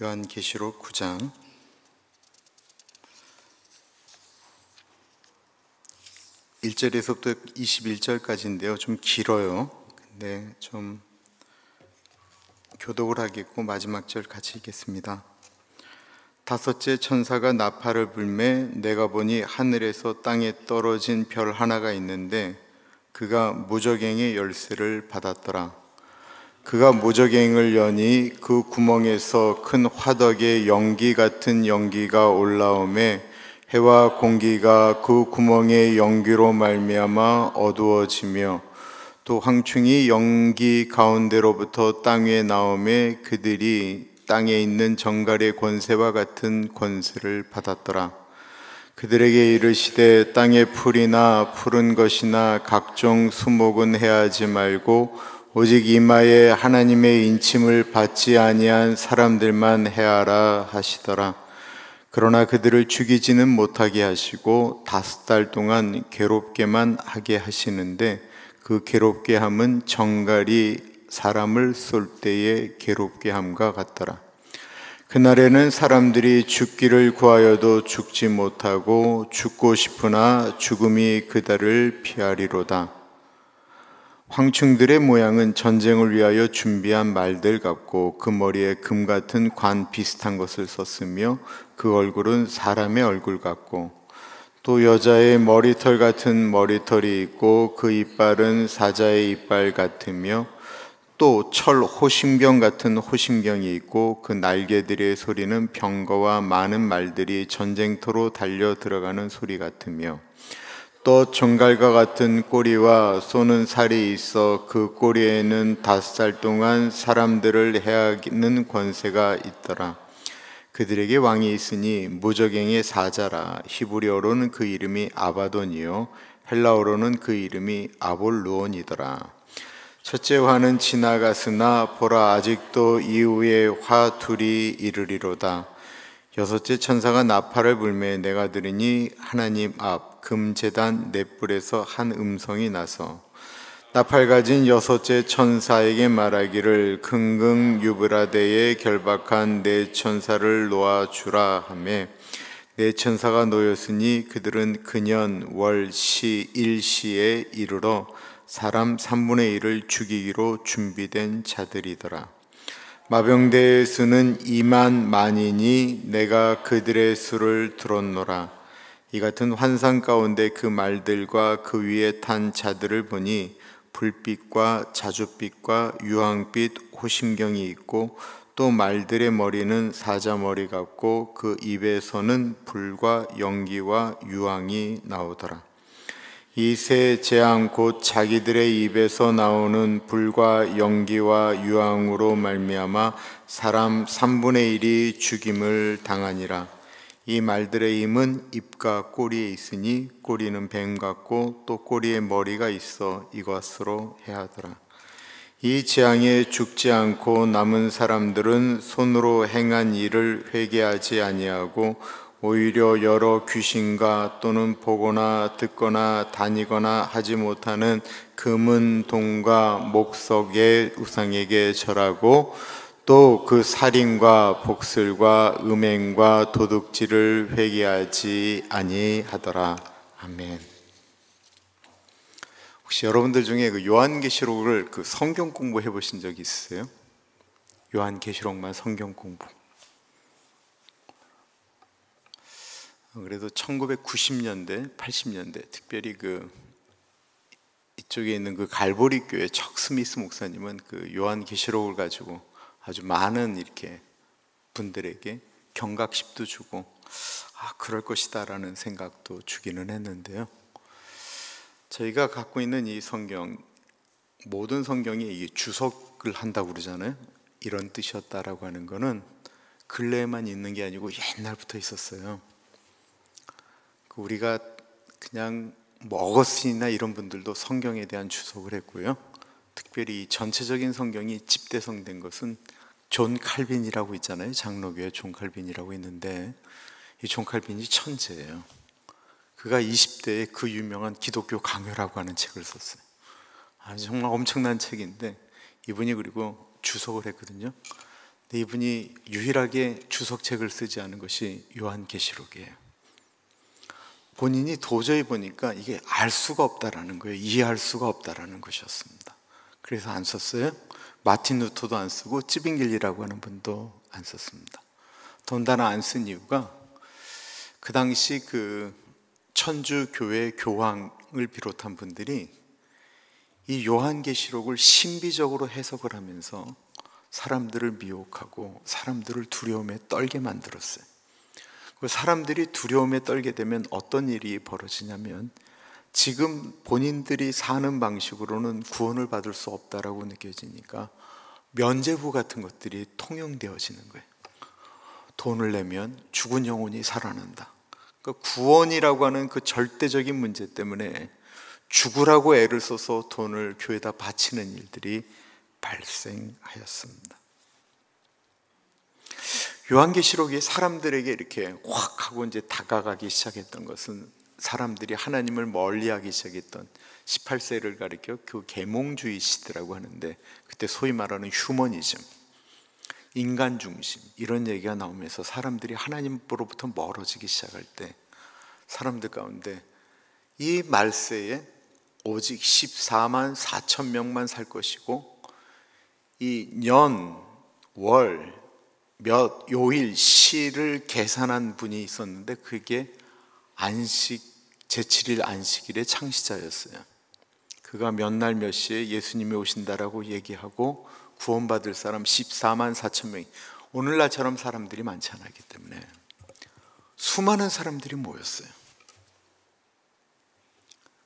요한계시록 9장 1절에서부터 21절까지인데요. 좀 길어요. 근데 좀 교독을 하겠고 마지막 절 같이 읽겠습니다. 다섯째 천사가 나팔을 불매 내가 보니 하늘에서 땅에 떨어진 별 하나가 있는데 그가 무저갱의 열쇠를 받았더라. 그가 무저갱을 여니 그 구멍에서 큰 화덕의 연기 같은 연기가 올라오매 해와 공기가 그 구멍의 연기로 말미암아 어두워지며 또 황충이 연기 가운데로부터 땅 위에 나오매 그들이 땅에 있는 정갈의 권세와 같은 권세를 받았더라. 그들에게 이르시되 땅의 풀이나 푸른 것이나 각종 수목은 해하지 말고 오직 이마에 하나님의 인침을 받지 아니한 사람들만 해하라 하시더라. 그러나 그들을 죽이지는 못하게 하시고 5달 동안 괴롭게만 하게 하시는데 그 괴롭게 함은 정갈이 사람을 쏠 때에 괴롭게 함과 같더라. 그날에는 사람들이 죽기를 구하여도 죽지 못하고 죽고 싶으나 죽음이 그들을 피하리로다. 황충들의 모양은 전쟁을 위하여 준비한 말들 같고 그 머리에 금 같은 관 비슷한 것을 썼으며 그 얼굴은 사람의 얼굴 같고 또 여자의 머리털 같은 머리털이 있고 그 이빨은 사자의 이빨 같으며 또 철 호심경 같은 호심경이 있고 그 날개들의 소리는 병거와 많은 말들이 전쟁터로 달려 들어가는 소리 같으며 또 정갈과 같은 꼬리와 쏘는 살이 있어 그 꼬리에는 5살 동안 사람들을 해하는 권세가 있더라. 그들에게 왕이 있으니 무저갱의 사자라. 히브리어로는 그 이름이 아바돈이요 헬라어로는 그 이름이 아볼루온이더라. 첫째 화는 지나갔으나 보라 아직도 이후에 화 둘이 이르리로다. 여섯째 천사가 나팔을 불매 내가 들으니 하나님 앞 금제단 넷불에서 한 음성이 나서 나팔 가진 여섯째 천사에게 말하기를 긍긍 유브라데에 결박한 네 천사를 놓아주라 하매 네 천사가 놓였으니 그들은 근연 월 시 일시에 이르러 사람 3분의 1을 죽이기로 준비된 자들이더라. 마병대의 수는 2만 만이니 내가 그들의 수를 들었노라. 이 같은 환상 가운데 그 말들과 그 위에 탄 자들을 보니 불빛과 자줏빛과 유황빛 호심경이 있고 또 말들의 머리는 사자 머리 같고 그 입에서는 불과 연기와 유황이 나오더라. 이 세 재앙 곧 자기들의 입에서 나오는 불과 연기와 유황으로 말미암아 사람 3분의 1이 죽임을 당하니라. 이 말들의 힘은 입과 꼬리에 있으니 꼬리는 뱀 같고 또 꼬리에 머리가 있어 이것으로 해하더라. 이 재앙에 죽지 않고 남은 사람들은 손으로 행한 일을 회개하지 아니하고 오히려 여러 귀신과 또는 보거나 듣거나 다니거나 하지 못하는 금은 동과 목석의 우상에게 절하고 또 그 살인과 복슬과 음행과 도둑질을 회개하지 아니하더라. 아멘. 혹시 여러분들 중에 그 요한계시록을 그 성경 공부해 보신 적 있으세요? 요한계시록만 성경 공부. 그래도 1990년대, 80년대 특별히 그 이쪽에 있는 그 갈보리 교회 척 스미스 목사님은 그 요한계시록을 가지고 아주 많은 이렇게 분들에게 경각심도 주고 그럴 것이다라는 생각도 주기는 했는데요. 저희가 갖고 있는 이 성경, 모든 성경이 이게 주석을 한다고 그러잖아요. 이런 뜻이었다라고 하는 거는 근래에만 있는 게 아니고 옛날부터 있었어요. 우리가 그냥 어거스틴이나 이런 분들도 성경에 대한 주석을 했고요. 특별히 전체적인 성경이 집대성된 것은 존 칼빈이라고 있잖아요. 장로교회 존 칼빈이라고 있는데 이 존 칼빈이 천재예요. 그가 20대에 그 유명한 기독교 강요라고 하는 책을 썼어요. 정말 엄청난 책인데 이분이 그리고 주석을 했거든요. 근데 이분이 유일하게 주석책을 쓰지 않은 것이 요한계시록이에요. 본인이 도저히 보니까 이게 알 수가 없다라는 거예요. 이해할 수가 없다라는 것이었습니다. 그래서 안 썼어요. 마틴 루터도 안 쓰고 찌빙길리라고 하는 분도 안 썼습니다. 더군다나 안 쓴 이유가 그 당시 그 천주 교회 교황을 비롯한 분들이 이 요한계시록을 신비적으로 해석을 하면서 사람들을 미혹하고 사람들을 두려움에 떨게 만들었어요. 사람들이 두려움에 떨게 되면 어떤 일이 벌어지냐면 지금 본인들이 사는 방식으로는 구원을 받을 수 없다라고 느껴지니까 면죄부 같은 것들이 통용되어지는 거예요. 돈을 내면 죽은 영혼이 살아난다. 그러니까 구원이라고 하는 그 절대적인 문제 때문에 죽으라고 애를 써서 돈을 교회에다 바치는 일들이 발생하였습니다. 요한계시록이 사람들에게 이렇게 확 하고 이제 다가가기 시작했던 것은 사람들이 하나님을 멀리하기 시작했던 18세를 가리켜 그 계몽주의 시대라고 하는데, 그때 소위 말하는 휴머니즘, 인간 중심 이런 얘기가 나오면서 사람들이 하나님으로부터 멀어지기 시작할 때 사람들 가운데 이 말세에 오직 14만 4천 명만 살 것이고 이 년, 월, 몇, 요일, 시를 계산한 분이 있었는데 그게 안식, 제7일 안식일의 창시자였어요. 그가 몇 날 몇 시에 예수님이 오신다라고 얘기하고 구원받을 사람 14만 4천 명이, 오늘날처럼 사람들이 많지 않았기 때문에 수많은 사람들이 모였어요.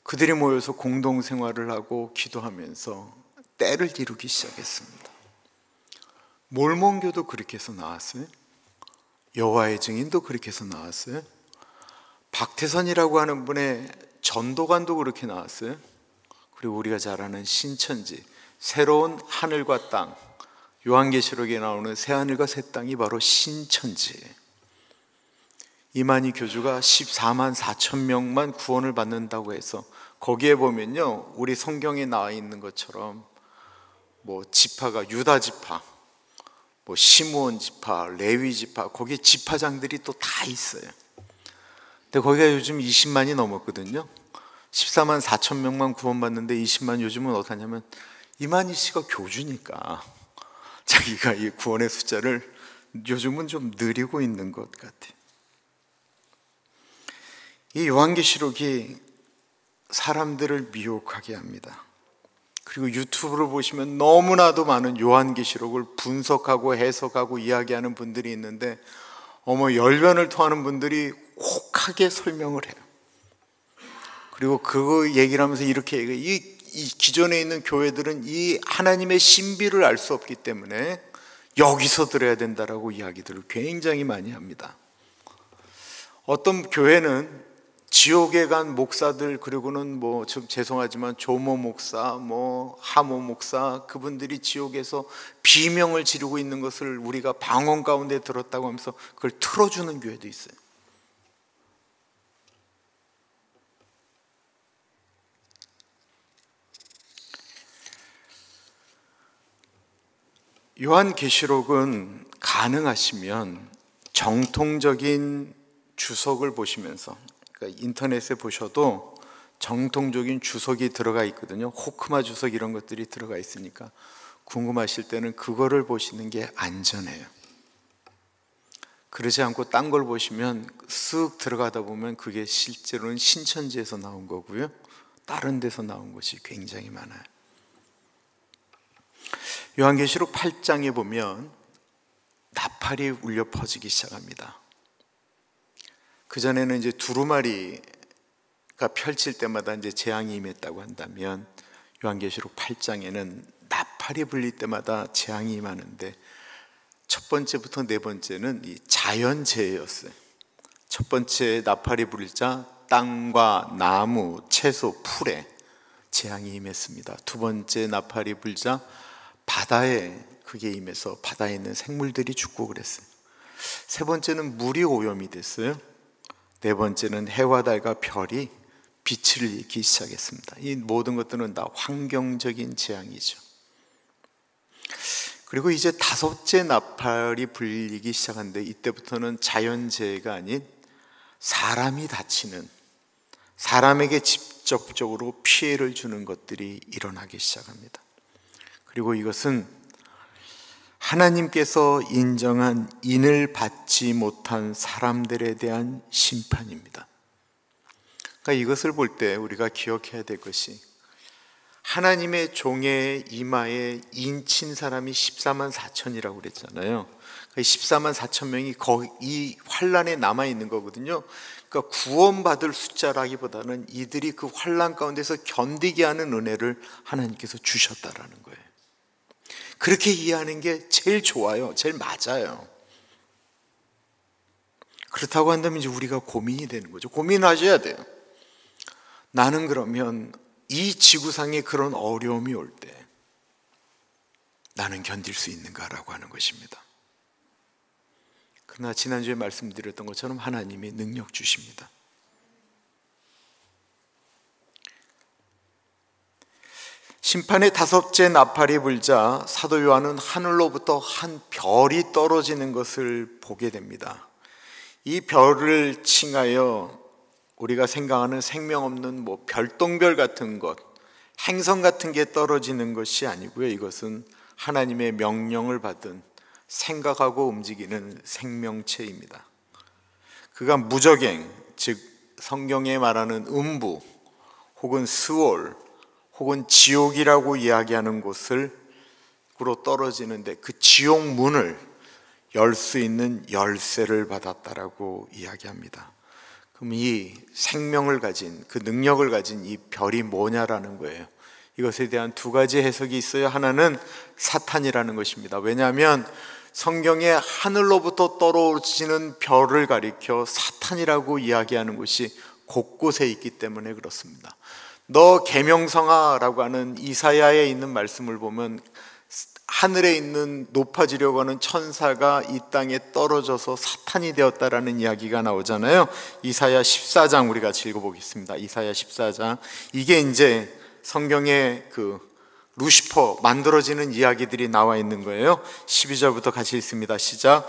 그들이 모여서 공동생활을 하고 기도하면서 때를 이루기 시작했습니다. 몰몬교도 그렇게 해서 나왔어요. 여호와의 증인도 그렇게 해서 나왔어요. 박태선이라고 하는 분의 전도관도 그렇게 나왔어요. 그리고 우리가 잘 아는 신천지, 새로운 하늘과 땅, 요한계시록에 나오는 새하늘과 새 땅이 바로 신천지예요. 이만희 교주가 14만 4천 명만 구원을 받는다고 해서 거기에 보면요, 우리 성경에 나와 있는 것처럼 뭐 지파가 유다 지파, 뭐 시므온 지파, 레위 지파, 거기에 지파장들이 또 다 있어요. 근데 거기가 요즘 20만이 넘었거든요. 14만 4천 명만 구원받는데 20만, 요즘은 어떠냐면 이만희 씨가 교주니까 자기가 이 구원의 숫자를 요즘은 좀 느리고 있는 것 같아요. 이 요한계시록이 사람들을 미혹하게 합니다. 그리고 유튜브를 보시면 너무나도 많은 요한계시록을 분석하고 해석하고 이야기하는 분들이 있는데 열변을 토하는 분들이 혹하게 설명을 해요. 그리고 그 얘기를 하면서 이렇게 얘기해요. 이 기존에 있는 교회들은 이 하나님의 신비를 알 수 없기 때문에 여기서 들어야 된다라고 이야기들을 굉장히 많이 합니다. 어떤 교회는 지옥에 간 목사들, 그리고는 뭐 죄송하지만 조모 목사, 뭐 하모 목사, 그분들이 지옥에서 비명을 지르고 있는 것을 우리가 방언 가운데 들었다고 하면서 그걸 틀어주는 교회도 있어요. 요한계시록은 가능하시면 정통적인 주석을 보시면서, 그러니까 인터넷에 보셔도 정통적인 주석이 들어가 있거든요. 호크마 주석 이런 것들이 들어가 있으니까 궁금하실 때는 그거를 보시는 게 안전해요. 그러지 않고 딴 걸 보시면 쓱 들어가다 보면 그게 실제로는 신천지에서 나온 거고요, 다른 데서 나온 것이 굉장히 많아요. 요한계시록 8장에 보면 나팔이 울려 퍼지기 시작합니다. 그전에는 이제 두루마리가 펼칠 때마다 이제 재앙이 임했다고 한다면 요한계시록 8장에는 나팔이 불릴 때마다 재앙이 임하는데, 첫 번째부터 네 번째는 이 자연재해였어요. 첫 번째 나팔이 불자 땅과 나무, 채소, 풀에 재앙이 임했습니다. 두 번째 나팔이 불자 바다에 그게 임해서 바다에 있는 생물들이 죽고 그랬어요. 세 번째는 물이 오염이 됐어요. 네 번째는 해와 달과 별이 빛을 잃기 시작했습니다. 이 모든 것들은 다 환경적인 재앙이죠. 그리고 이제 다섯째 나팔이 불리기 시작하는데, 이때부터는 자연재해가 아닌 사람이 다치는, 사람에게 직접적으로 피해를 주는 것들이 일어나기 시작합니다. 그리고 이것은 하나님께서 인정한 인을 받지 못한 사람들에 대한 심판입니다. 그러니까 이것을 볼 때 우리가 기억해야 될 것이, 하나님의 종의 이마에 인친 사람이 14만 4천이라고 그랬잖아요. 14만 4천 명이 이 환란에 남아있는 거거든요. 그러니까 구원받을 숫자라기보다는 이들이 그 환란 가운데서 견디게 하는 은혜를 하나님께서 주셨다라는 거예요. 그렇게 이해하는 게 제일 좋아요. 제일 맞아요. 그렇다고 한다면 이제 우리가 고민이 되는 거죠. 고민하셔야 돼요. 나는 그러면 이 지구상에 그런 어려움이 올 때 나는 견딜 수 있는가라고 하는 것입니다. 그러나 지난주에 말씀드렸던 것처럼 하나님이 능력 주십니다. 심판의 다섯째 나팔이 불자 사도 요한은 하늘로부터 한 별이 떨어지는 것을 보게 됩니다. 이 별을 칭하여 우리가 생각하는 생명 없는 별똥별 같은 것, 행성 같은 게 떨어지는 것이 아니고요. 이것은 하나님의 명령을 받은 생각하고 움직이는 생명체입니다. 그가 무저갱, 즉 성경에 말하는 음부 혹은 스올 혹은 지옥이라고 이야기하는 곳으로 떨어지는데, 그 지옥 문을 열 수 있는 열쇠를 받았다라고 이야기합니다. 그럼 이 생명을 가진, 그 능력을 가진 이 별이 뭐냐라는 거예요. 이것에 대한 두 가지 해석이 있어요. 하나는 사탄이라는 것입니다. 왜냐하면 성경에 하늘로부터 떨어지는 별을 가리켜 사탄이라고 이야기하는 것이 곳곳에 있기 때문에 그렇습니다. 너 계명성하라고 하는 이사야에 있는 말씀을 보면 하늘에 있는 높아지려고 하는 천사가 이 땅에 떨어져서 사탄이 되었다라는 이야기가 나오잖아요. 이사야 14장 우리 같이 읽어보겠습니다. 이사야 14장. 이게 이제 성경의 그 루시퍼 만들어지는 이야기들이 나와 있는 거예요. 12절부터 같이 읽습니다. 시작.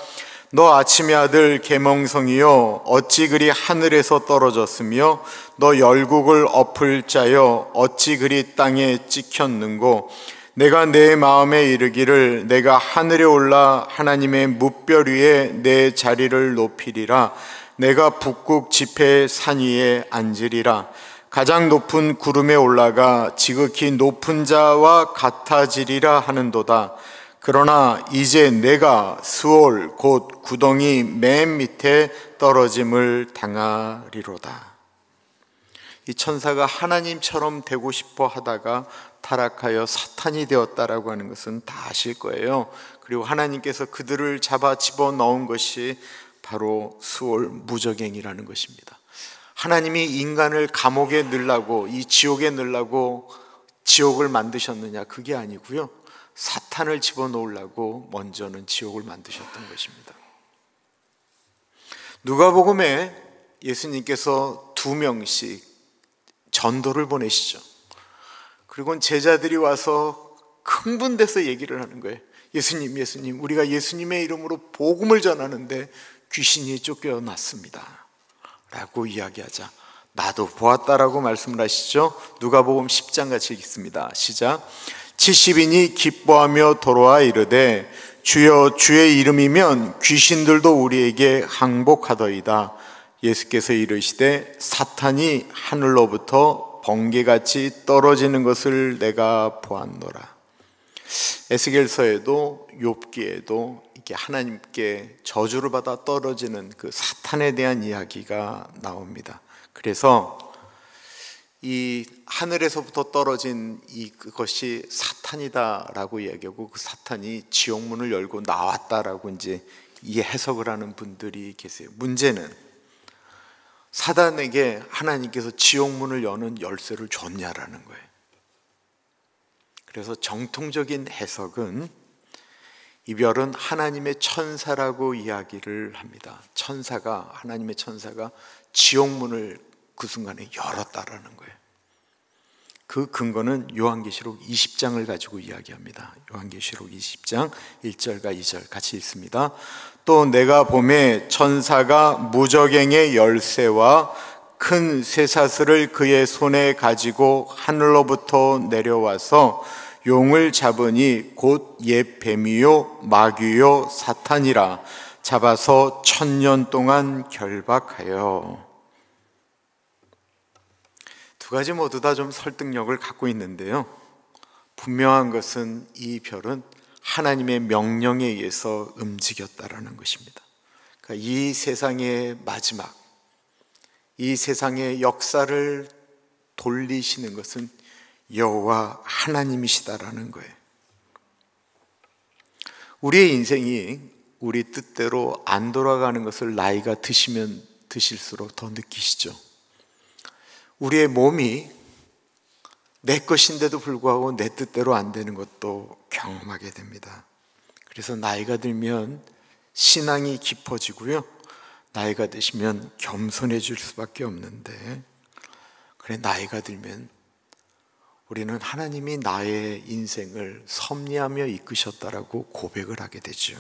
너 아침의 아들 계명성이여 어찌 그리 하늘에서 떨어졌으며 너 열국을 엎을 자여 어찌 그리 땅에 찍혔는고. 내가 내 마음에 이르기를 내가 하늘에 올라 하나님의 뭇별 위에 내 자리를 높이리라. 내가 북극 지폐 산 위에 앉으리라. 가장 높은 구름에 올라가 지극히 높은 자와 같아지리라 하는도다. 그러나 이제 내가 스올 곧 구덩이 맨 밑에 떨어짐을 당하리로다. 이 천사가 하나님처럼 되고 싶어 하다가 타락하여 사탄이 되었다라고 하는 것은 다 아실 거예요. 그리고 하나님께서 그들을 잡아 집어넣은 것이 바로 스올 무저갱이라는 것입니다. 하나님이 인간을 감옥에 넣으려고, 이 지옥에 넣으려고 지옥을 만드셨느냐? 그게 아니고요, 사탄을 집어넣으려고 먼저는 지옥을 만드셨던 것입니다. 누가복음에 예수님께서 2명씩 전도를 보내시죠. 그리고 제자들이 와서 흥분돼서 얘기를 하는 거예요. 예수님, 우리가 예수님의 이름으로 복음을 전하는데 귀신이 쫓겨났습니다 라고 이야기하자, 나도 보았다라고 말씀을 하시죠. 누가복음 10장 같이 읽습니다. 시작. 70인이 기뻐하며 돌아와 이르되 주여 주의 이름이면 귀신들도 우리에게 항복하더이다. 예수께서 이르시되 사탄이 하늘로부터 번개같이 떨어지는 것을 내가 보았노라. 에스겔서에도 욥기에도 이렇게 하나님께 저주를 받아 떨어지는 그 사탄에 대한 이야기가 나옵니다. 그래서 이 하늘에서부터 떨어진 그것이 사탄이다라고 이야기하고, 그 사탄이 지옥문을 열고 나왔다라고 이제 이 해석을 하는 분들이 계세요. 문제는 사단에게 하나님께서 지옥문을 여는 열쇠를 줬냐라는 거예요. 그래서 정통적인 해석은 이 별은 하나님의 천사라고 이야기를 합니다. 하나님의 천사가 지옥문을 그 순간에 열었다라는 거예요. 그 근거는 요한계시록 20장을 가지고 이야기합니다. 요한계시록 20장 1절과 2절 같이 읽습니다. 또 내가 보매 천사가 무저갱의 열쇠와 큰 쇠사슬을 그의 손에 가지고 하늘로부터 내려와서 용을 잡으니 곧 옛 뱀이요 마귀요 사탄이라 잡아서 1000년 동안 결박하여. 두 가지 모두 다 좀 설득력을 갖고 있는데요, 분명한 것은 이 별은 하나님의 명령에 의해서 움직였다라는 것입니다. 그러니까 이 세상의 마지막, 이 세상의 역사를 돌리시는 것은 여호와 하나님이시다라는 거예요. 우리의 인생이 우리 뜻대로 안 돌아가는 것을 나이가 드시면 드실수록 더 느끼시죠. 우리의 몸이 내 것인데도 불구하고 내 뜻대로 안 되는 것도 경험하게 됩니다. 그래서 나이가 들면 신앙이 깊어지고요, 나이가 드시면 겸손해질 수밖에 없는데, 그래 나이가 들면 우리는 하나님이 나의 인생을 섭리하며 이끄셨다라고 고백을 하게 되죠.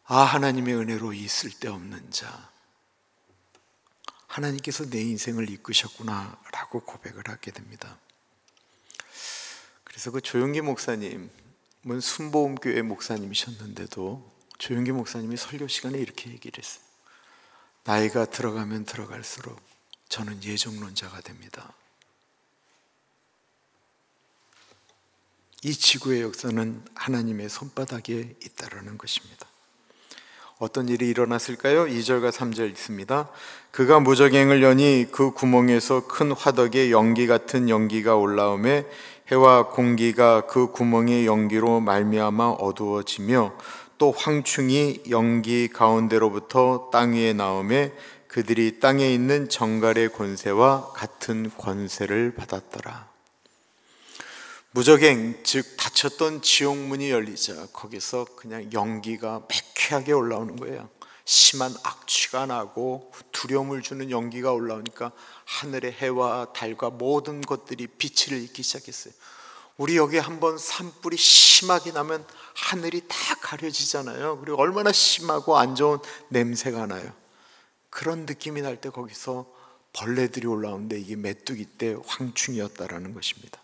아, 하나님의 은혜로 이 쓸데없는 자, 하나님께서 내 인생을 이끄셨구나 라고 고백을 하게 됩니다. 그래서 그 조용기 목사님은 순복음교회 목사님이셨는데도 조용기 목사님이 설교 시간에 이렇게 얘기를 했어요. 나이가 들어가면 들어갈수록 저는 예정론자가 됩니다. 이 지구의 역사는 하나님의 손바닥에 있다라는 것입니다. 어떤 일이 일어났을까요? 2절과 3절 있습니다. 그가 무저갱을 여니 그 구멍에서 큰 화덕에 연기 같은 연기가 올라오매 해와 공기가 그 구멍의 연기로 말미암아 어두워지며 또 황충이 연기 가운데로부터 땅 위에 나오매 그들이 땅에 있는 정갈의 권세와 같은 권세를 받았더라. 무저갱, 즉 닫혔던 지옥문이 열리자 거기서 그냥 연기가 매캐하게 올라오는 거예요. 심한 악취가 나고 두려움을 주는 연기가 올라오니까 하늘의 해와 달과 모든 것들이 빛을 잃기 시작했어요. 우리 여기 한번 산불이 심하게 나면 하늘이 다 가려지잖아요. 그리고 얼마나 심하고 안 좋은 냄새가 나요. 그런 느낌이 날 때 거기서 벌레들이 올라오는데 이게 메뚜기 때 황충이었다라는 것입니다.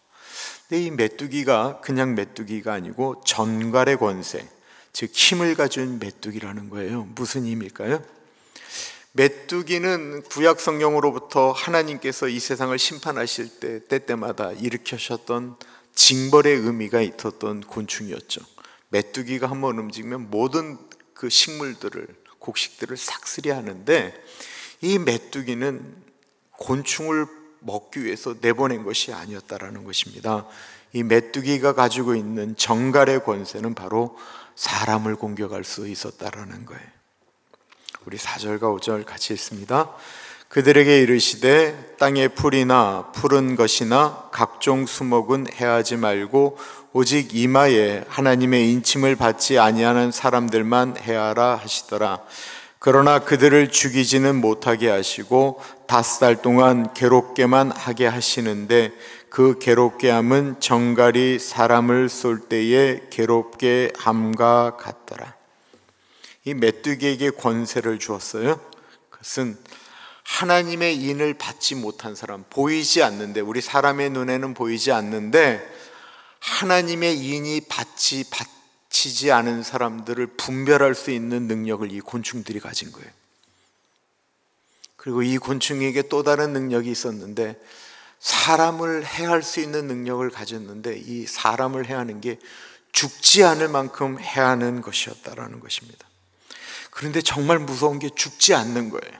근데 이 메뚜기가 그냥 메뚜기가 아니고 전갈의 권세, 즉 힘을 가진 메뚜기라는 거예요. 무슨 힘일까요? 메뚜기는 구약 성경으로부터 하나님께서 이 세상을 심판하실 때 때때마다 일으키셨던 징벌의 의미가 있었던 곤충이었죠. 메뚜기가 한번 움직이면 모든 그 식물들을, 곡식들을 싹쓸이 하는데, 이 메뚜기는 곤충을 먹기 위해서 내보낸 것이 아니었다라는 것입니다. 이 메뚜기가 가지고 있는 정갈의 권세는 바로 사람을 공격할 수 있었다라는 거예요. 우리 4절과 5절 같이 읽습니다. 그들에게 이르시되 땅의 풀이나 푸른 것이나 각종 수목은 해하지 말고 오직 이마에 하나님의 인침을 받지 아니하는 사람들만 해하라 하시더라. 그러나 그들을 죽이지는 못하게 하시고 5달 동안 괴롭게만 하게 하시는데 그 괴롭게 함은 정갈이 사람을 쏠 때에 괴롭게 함과 같더라. 이 메뚜기에게 권세를 주었어요. 그것은 하나님의 인을 받지 못한 사람, 보이지 않는데, 우리 사람의 눈에는 보이지 않는데 하나님의 인이 받치지 않은 사람들을 분별할 수 있는 능력을 이 곤충들이 가진 거예요. 그리고 이 곤충에게 또 다른 능력이 있었는데, 사람을 해할 수 있는 능력을 가졌는데 이 사람을 해하는 게 죽지 않을 만큼 해하는 것이었다라는 것입니다. 그런데 정말 무서운 게 죽지 않는 거예요.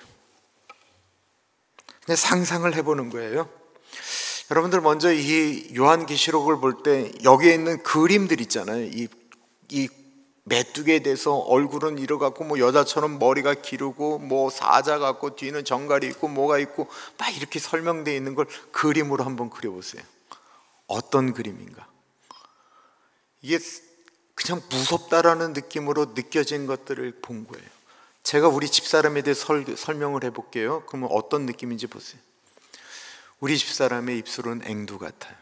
그냥 상상을 해보는 거예요. 여러분들 먼저 이 요한계시록을 볼 때 여기에 있는 그림들 있잖아요. 이 메뚜기에 대해서 얼굴은 이러갖고 뭐 여자처럼 머리가 기르고 뭐 사자 같고 뒤는 정갈이 있고 뭐가 있고 막 이렇게 설명되어 있는 걸 그림으로 한번 그려보세요. 어떤 그림인가? 이게 그냥 무섭다라는 느낌으로 느껴진 것들을 본 거예요. 제가 우리 집사람에 대해 설명을 해볼게요. 그러면 어떤 느낌인지 보세요. 우리 집사람의 입술은 앵두 같아요.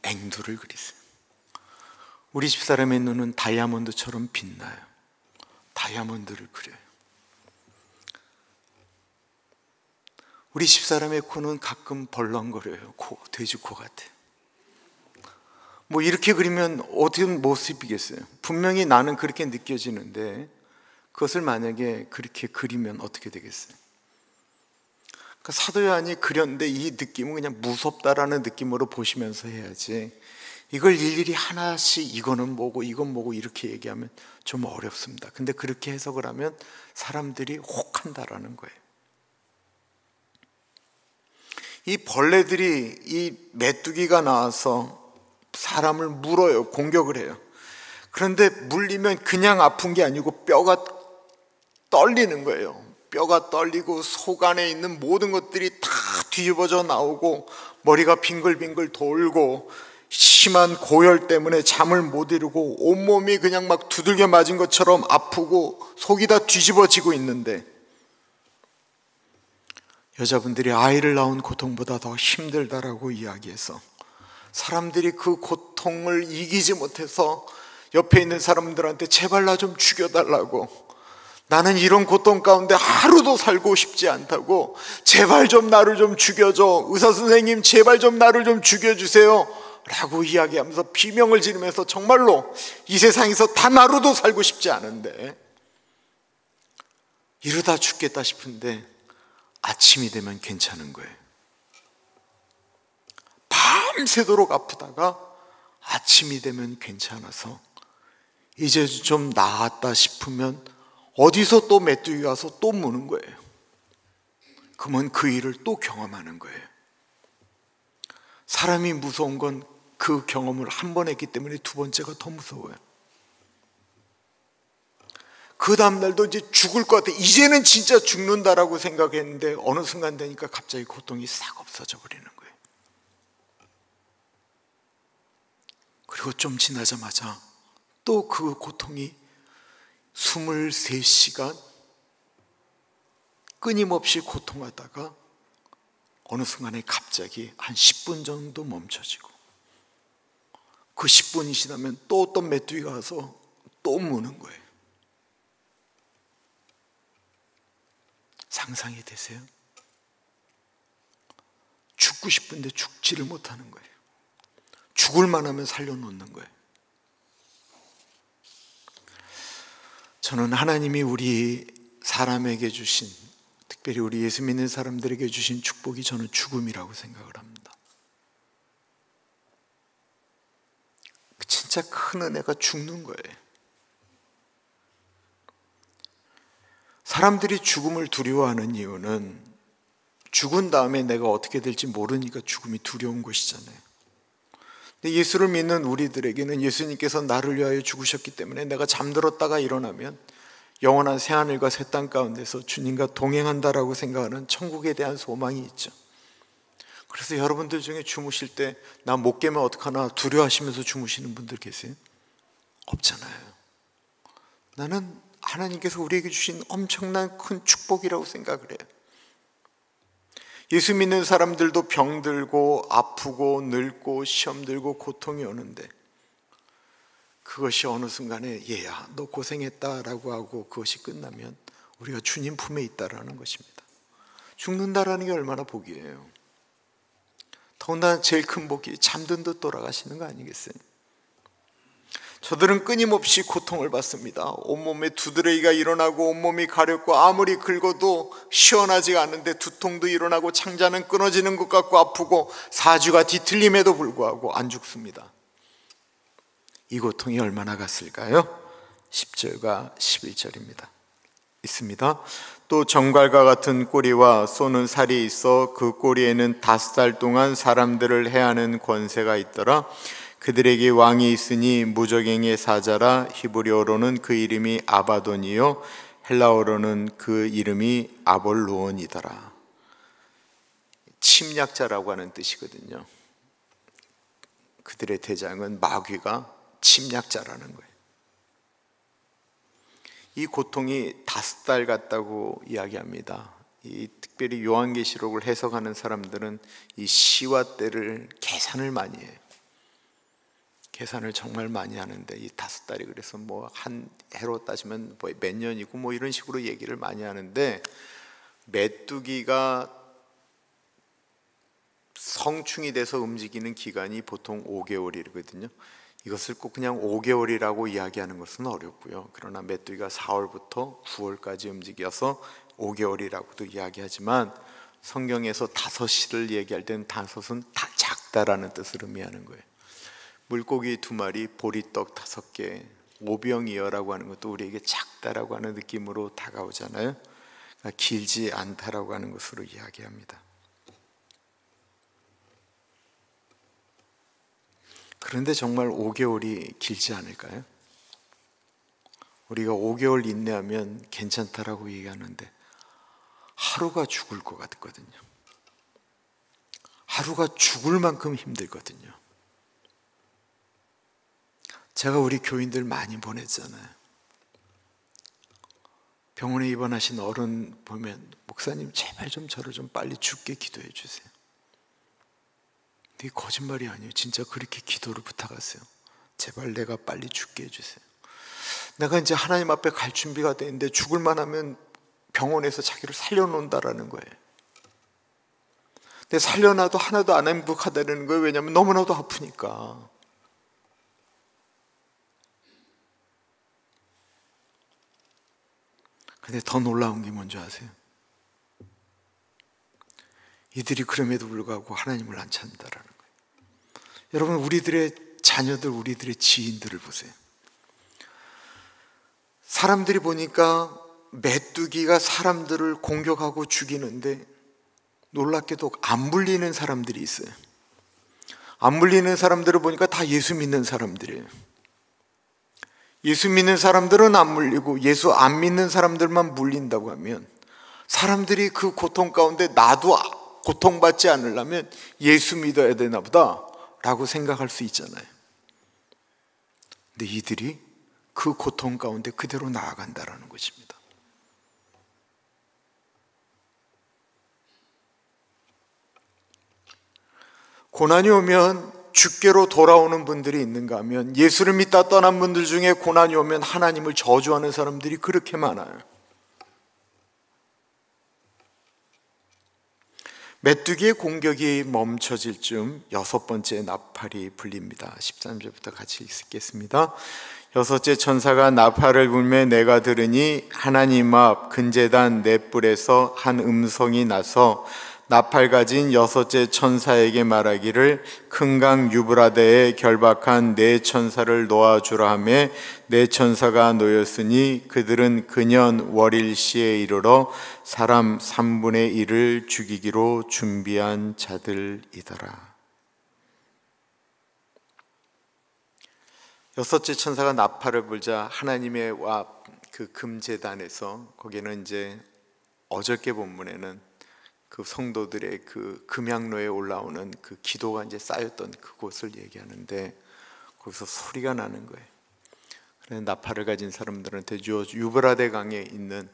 앵두를 그리세요. 우리 집사람의 눈은 다이아몬드처럼 빛나요. 다이아몬드를 그려요. 우리 집사람의 코는 가끔 벌렁거려요. 돼지코 같아요. 뭐 이렇게 그리면 어떤 모습이겠어요? 분명히 나는 그렇게 느껴지는데 그것을 만약에 그렇게 그리면 어떻게 되겠어요? 그러니까 사도 요한이 그렸는데 이 느낌은 그냥 무섭다라는 느낌으로 보시면서 해야지, 이걸 일일이 하나씩 이거는 뭐고 이건 뭐고 이렇게 얘기하면 좀 어렵습니다. 근데 그렇게 해석을 하면 사람들이 혹한다라는 거예요. 이 벌레들이 이 메뚜기가 나와서 사람을 물어요. 공격을 해요. 그런데 물리면 그냥 아픈 게 아니고 뼈가 떨리는 거예요. 뼈가 떨리고 속 안에 있는 모든 것들이 다 뒤집어져 나오고 머리가 빙글빙글 돌고 심한 고열 때문에 잠을 못 이루고 온몸이 그냥 막 두들겨 맞은 것처럼 아프고 속이 다 뒤집어지고 있는데, 여자분들이 아이를 낳은 고통보다 더 힘들다라고 이야기해서 사람들이 그 고통을 이기지 못해서 옆에 있는 사람들한테 제발 나 좀 죽여달라고, 나는 이런 고통 가운데 하루도 살고 싶지 않다고, 제발 좀 나를 좀 죽여줘, 의사 선생님 제발 좀 나를 좀 죽여주세요 라고 이야기하면서 비명을 지르면서 정말로 이 세상에서 단 하루도 살고 싶지 않은데 이러다 죽겠다 싶은데 아침이 되면 괜찮은 거예요. 밤새도록 아프다가 아침이 되면 괜찮아서 이제 좀 나았다 싶으면 어디서 또 메뚜기가 와서 또 무는 거예요. 그러면 그 일을 또 경험하는 거예요. 사람이 무서운 건 그 경험을 한 번 했기 때문에 두 번째가 더 무서워요. 그 다음날도 이제 죽을 것 같아, 이제는 진짜 죽는다라고 생각했는데 어느 순간 되니까 갑자기 고통이 싹 없어져 버리는 거예요. 그리고 좀 지나자마자 또 그 고통이 23시간 끊임없이 고통하다가 어느 순간에 갑자기 한 10분 정도 멈춰지고, 그 10분이 지나면 또 어떤 메뚜기가 와서 또 무는 거예요. 상상이 되세요? 죽고 싶은데 죽지를 못하는 거예요. 죽을 만하면 살려놓는 거예요. 저는 하나님이 우리 사람에게 주신, 특별히 우리 예수 믿는 사람들에게 주신 축복이 저는 죽음이라고 생각을 합니다. 진짜 큰 은혜가 죽는 거예요. 사람들이 죽음을 두려워하는 이유는 죽은 다음에 내가 어떻게 될지 모르니까 죽음이 두려운 것이잖아요. 근데 예수를 믿는 우리들에게는 예수님께서 나를 위하여 죽으셨기 때문에 내가 잠들었다가 일어나면 영원한 새하늘과 새 땅 가운데서 주님과 동행한다라고 생각하는 천국에 대한 소망이 있죠. 그래서 여러분들 중에 주무실 때 나 못 깨면 어떡하나 두려워하시면서 주무시는 분들 계세요? 없잖아요. 나는 하나님께서 우리에게 주신 엄청난 큰 축복이라고 생각을 해요. 예수 믿는 사람들도 병들고 아프고 늙고 시험 들고 고통이 오는데 그것이 어느 순간에 얘야 너 고생했다라고 하고 그것이 끝나면 우리가 주님 품에 있다라는 것입니다. 죽는다라는 게 얼마나 복이에요. 더군다나 제일 큰 복이 잠든 듯 돌아가시는 거 아니겠어요? 저들은 끊임없이 고통을 받습니다. 온몸에 두드러기가 일어나고 온몸이 가렵고 아무리 긁어도 시원하지가 않은데 두통도 일어나고 창자는 끊어지는 것 같고 아프고 사주가 뒤틀림에도 불구하고 안 죽습니다. 이 고통이 얼마나 갔을까요? 10절과 11절입니다. 있습니다. 또 정갈과 같은 꼬리와 쏘는 살이 있어 그 꼬리에는 5달 동안 사람들을 해하는 권세가 있더라. 그들에게 왕이 있으니 무적행의 사자라. 히브리어로는 그 이름이 아바돈이요 헬라어로는 그 이름이 아볼루온이더라. 침략자라고 하는 뜻이거든요. 그들의 대장은 마귀가 침략자라는 거예요. 이 고통이 5달 같다고 이야기합니다. 이 특별히 요한계시록을 해석하는 사람들은 이 시와 때를 계산을 많이 해요. 계산을 정말 많이 하는데, 이 5달이 그래서 뭐 한 해로 따지면 뭐 몇 년이고 뭐 이런 식으로 얘기를 많이 하는데, 메뚜기가 성충이 돼서 움직이는 기간이 보통 5개월이거든요. 이것을 꼭 그냥 5개월이라고 이야기하는 것은 어렵고요. 그러나 메뚜기가 4월부터 9월까지 움직여서 5개월이라고도 이야기하지만, 성경에서 5시를 얘기할 때는 5은 다 작다라는 뜻을 의미하는 거예요. 물고기 2마리, 보리떡 5개, 오병이어라고 하는 것도 우리에게 작다라고 하는 느낌으로 다가오잖아요. 그러니까 길지 않다라고 하는 것으로 이야기합니다. 그런데 정말 5개월이 길지 않을까요? 우리가 5개월 인내하면 괜찮다라고 얘기하는데, 하루가 죽을 것 같거든요. 하루가 죽을 만큼 힘들거든요. 제가 우리 교인들 많이 보냈잖아요. 병원에 입원하신 어른 보면, 목사님 제발 좀 저를 좀 빨리 죽게 기도해 주세요. 이게 거짓말이 아니에요. 진짜 그렇게 기도를 부탁하세요. 제발 내가 빨리 죽게 해주세요. 내가 이제 하나님 앞에 갈 준비가 되는데 죽을 만하면 병원에서 자기를 살려놓는다라는 거예요. 근데 살려놔도 하나도 안 행복하다는 거예요. 왜냐하면 너무나도 아프니까. 근데 더 놀라운 게 뭔지 아세요? 이들이 그럼에도 불구하고 하나님을 안 찾는다라는 거예요. 여러분, 우리들의 자녀들, 우리들의 지인들을 보세요. 사람들이 보니까 메뚜기가 사람들을 공격하고 죽이는데, 놀랍게도 안 물리는 사람들이 있어요. 안 물리는 사람들을 보니까 다 예수 믿는 사람들이에요. 예수 믿는 사람들은 안 물리고 예수 안 믿는 사람들만 물린다고 하면, 사람들이 그 고통 가운데 나도 고통받지 않으려면 예수 믿어야 되나 보다 라고 생각할 수 있잖아요. 근데 이들이 그 고통 가운데 그대로 나아간다라는 것입니다. 고난이 오면 주께로 돌아오는 분들이 있는가 하면, 예수를 믿다 떠난 분들 중에 고난이 오면 하나님을 저주하는 사람들이 그렇게 많아요. 메뚜기의 공격이 멈춰질 즈음 6번째 나팔이 불립니다. 13절부터 같이 읽겠습니다. 6째 천사가 나팔을 불매 내가 들으니 하나님 앞 근제단 넷불에서 한 음성이 나서 나팔 가진 6째 천사에게 말하기를, 큰 강 유브라데에 결박한 4천사를 놓아주라 하며 4천사가 놓였으니 그들은 근년 월일시에 이르러 사람 3분의 1을 죽이기로 준비한 자들이더라. 6째 천사가 나팔을 불자 하나님의 그 금제단에서, 거기는 이제 어저께 본문에는 그 성도들의 그 금향로에 올라오는 그 기도가 이제 쌓였던 그곳을 얘기하는데, 거기서 소리가 나는 거예요. 그래서 나팔을 가진 사람들한테 유브라데 강에 있는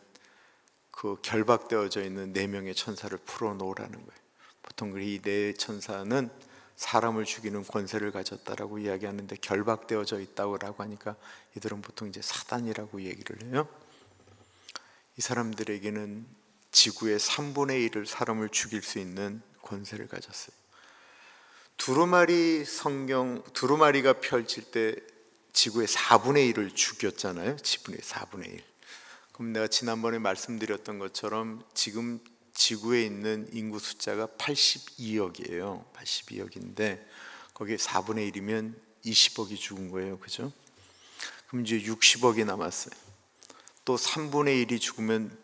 그 결박되어져 있는 4명의 천사를 풀어놓으라는 거예요. 보통 이 4천사는 사람을 죽이는 권세를 가졌다라고 이야기하는데, 결박되어져 있다고 하니까 이들은 보통 이제 사단이라고 얘기를 해요. 이 사람들에게는 지구의 3분의 1을 사람을 죽일 수 있는 권세를 가졌어요. 두루마리가 펼칠 때 지구의 4분의 1을 죽였잖아요. 지구의 4분의 1. 그럼 내가 지난번에 말씀드렸던 것처럼 지금 지구에 있는 인구 숫자가 82억이에요. 82억인데 거기에 4분의 1이면 20억이 죽은 거예요. 그죠? 그럼 이제 60억이 남았어요. 또 3분의 1이 죽으면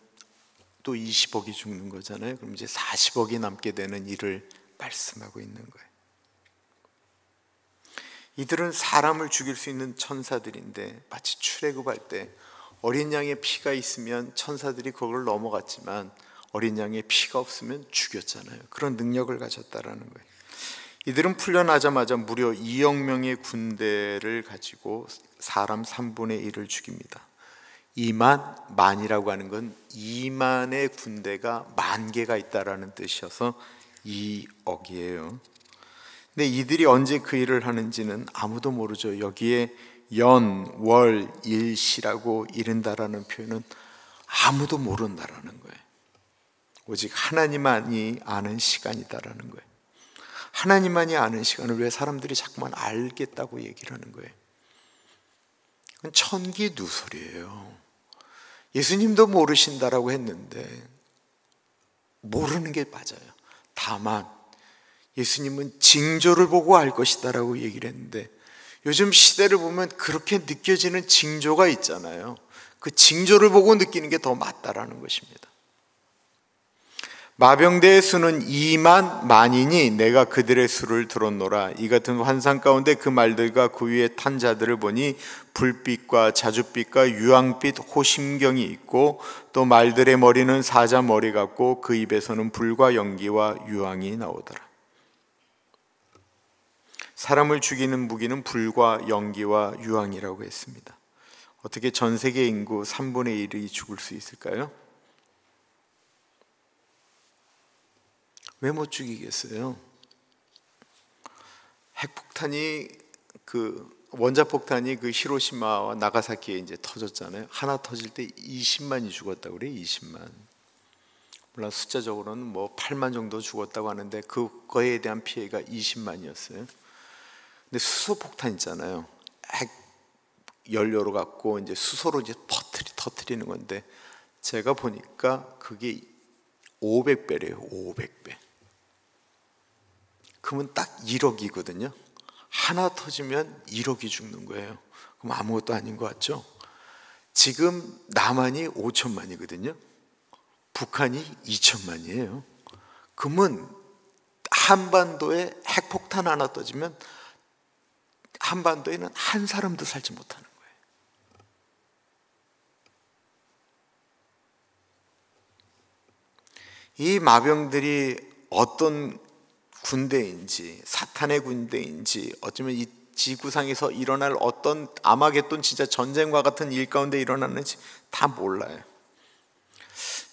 또 20억이 죽는 거잖아요. 그럼 이제 40억이 남게 되는 일을 말씀하고 있는 거예요. 이들은 사람을 죽일 수 있는 천사들인데, 마치 출애굽할 때 어린 양의 피가 있으면 천사들이 그걸 넘어갔지만 어린 양의 피가 없으면 죽였잖아요. 그런 능력을 가졌다라는 거예요. 이들은 풀려나자마자 무려 2억 명의 군대를 가지고 사람 3분의 1을 죽입니다. 만이라고 하는 건 2만의 군대가 10,000개가 있다라는 뜻이어서 2억이에요. 근데 이들이 언제 그 일을 하는지는 아무도 모르죠. 여기에 연, 월, 일시라고 이른다라는 표현은 아무도 모른다라는 거예요. 오직 하나님만이 아는 시간이다라는 거예요. 하나님만이 아는 시간을 왜 사람들이 자꾸만 알겠다고 얘기를 하는 거예요? 그건 천기누설이에요. 예수님도 모르신다라고 했는데 모르는 게 맞아요. 다만 예수님은 징조를 보고 알 것이다라고 얘기를 했는데 요즘 시대를 보면 그렇게 느껴지는 징조가 있잖아요. 그 징조를 보고 느끼는 게 더 맞다라는 것입니다. 마병대의 수는 20,000,000이니 내가 그들의 수를 들었노라. 이 같은 환상 가운데 그 말들과 그 위에 탄 자들을 보니 불빛과 자줏빛과 유황빛 호심경이 있고 또 말들의 머리는 사자 머리 같고 그 입에서는 불과 연기와 유황이 나오더라. 사람을 죽이는 무기는 불과 연기와 유황이라고 했습니다. 어떻게 전 세계 인구 3분의 1이 죽을 수 있을까요? 왜 못 죽이겠어요? 핵폭탄이 원자폭탄이 히로시마와 나가사키에 이제 터졌잖아요. 하나 터질 때 20만이 죽었다고 그래요. 20만. 물론 숫자적으로는 뭐 8만 정도 죽었다고 하는데 그거에 대한 피해가 20만이었어요. 근데 수소폭탄 있잖아요. 핵 연료로 갖고 이제 수소로 이제 터트리는 건데 제가 보니까 그게 500배래요. 500배. 그러면 딱 1억이거든요. 하나 터지면 1억이 죽는 거예요. 그럼 아무것도 아닌 것 같죠? 지금 남한이 5천만이거든요. 북한이 2천만이에요. 그러면 한반도에 핵폭탄 하나 터지면 한반도에는 한 사람도 살지 못하는 거예요. 이 마병들이 어떤 군대인지 사탄의 군대인지 어쩌면 이 지구상에서 일어날 어떤 아마겟돈 진짜 전쟁과 같은 일 가운데 일어나는지 다 몰라요.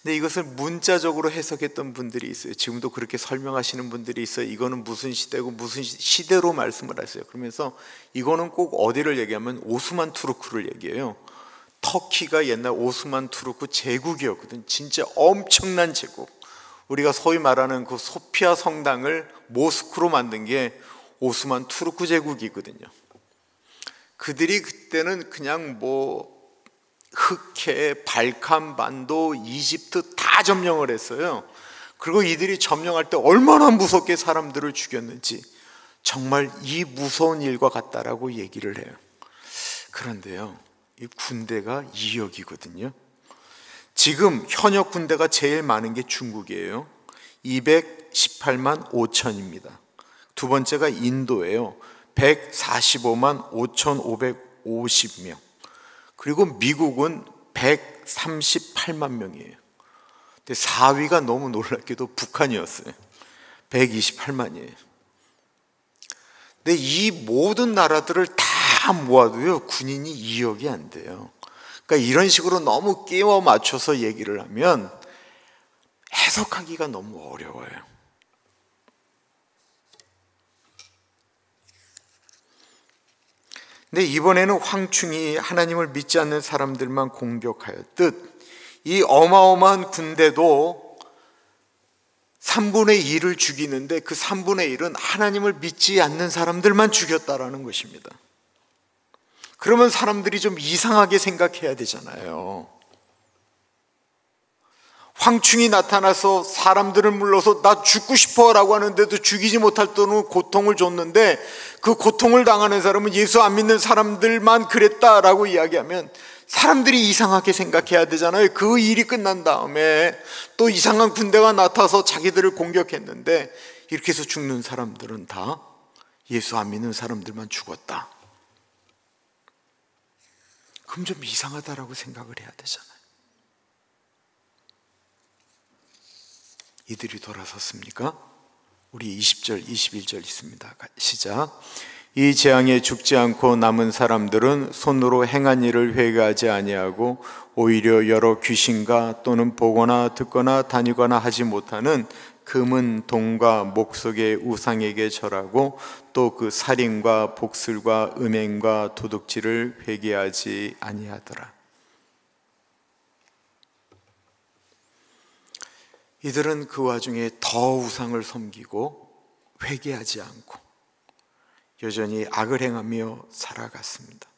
근데 이것을 문자적으로 해석했던 분들이 있어요. 지금도 그렇게 설명하시는 분들이 있어요. 이거는 무슨 시대고 무슨 시대로 말씀을 하세요. 그러면서 이거는 꼭 어디를 얘기하면 오스만 투르크를 얘기해요. 터키가 옛날 오스만 투르크 제국이었거든. 진짜 엄청난 제국. 우리가 소위 말하는 그 소피아 성당을 모스크로 만든 게 오스만 투르크 제국이거든요. 그들이 그때는 그냥 뭐 흑해, 발칸반도, 이집트 다 점령을 했어요. 그리고 이들이 점령할 때 얼마나 무섭게 사람들을 죽였는지 정말 이 무서운 일과 같다라고 얘기를 해요. 그런데요, 이 군대가 2억이거든요. 지금 현역 군대가 제일 많은 게 중국이에요. 218만 5천입니다. 두 번째가 인도예요. 145만 5,550명. 그리고 미국은 138만 명이에요. 근데 4위가 너무 놀랍게도 북한이었어요. 128만이에요. 근데 이 모든 나라들을 다 모아도요, 군인이 2억이 안 돼요. 그러니까 이런 식으로 너무 끼워 맞춰서 얘기를 하면 해석하기가 너무 어려워요. 근데 이번에는 황충이 하나님을 믿지 않는 사람들만 공격하였듯 이 어마어마한 군대도 3분의 1을 죽이는데 그 3분의 1은 하나님을 믿지 않는 사람들만 죽였다라는 것입니다. 그러면 사람들이 좀 이상하게 생각해야 되잖아요. 황충이 나타나서 사람들을 불러서 나 죽고 싶어 라고 하는데도 죽이지 못할 때는 고통을 줬는데 그 고통을 당하는 사람은 예수 안 믿는 사람들만 그랬다라고 이야기하면 사람들이 이상하게 생각해야 되잖아요. 그 일이 끝난 다음에 또 이상한 군대가 나타나서 자기들을 공격했는데 이렇게 해서 죽는 사람들은 다 예수 안 믿는 사람들만 죽었다. 그럼 좀 이상하다라고 생각을 해야 되잖아요. 이들이 돌아섰습니까? 우리 20절, 21절 있습니다. 시작. 이 재앙에 죽지 않고 남은 사람들은 손으로 행한 일을 회개하지 아니하고 오히려 여러 귀신과 또는 보거나 듣거나 다니거나 하지 못하는 금은 동과 목석의 우상에게 절하고 또 그 살인과 복술과 음행과 도둑질을 회개하지 아니하더라. 이들은 그 와중에 더 우상을 섬기고 회개하지 않고 여전히 악을 행하며 살아갔습니다.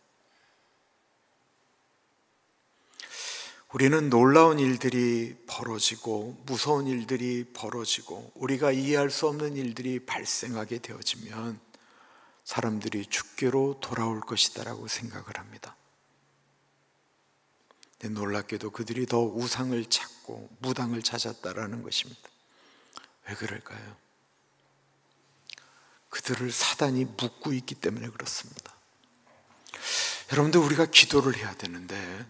우리는 놀라운 일들이 벌어지고 무서운 일들이 벌어지고 우리가 이해할 수 없는 일들이 발생하게 되어지면 사람들이 주께로 돌아올 것이다라고 생각을 합니다. 근데 놀랍게도 그들이 더 우상을 찾고 무당을 찾았다라는 것입니다. 왜 그럴까요? 그들을 사단이 묶고 있기 때문에 그렇습니다. 여러분들, 우리가 기도를 해야 되는데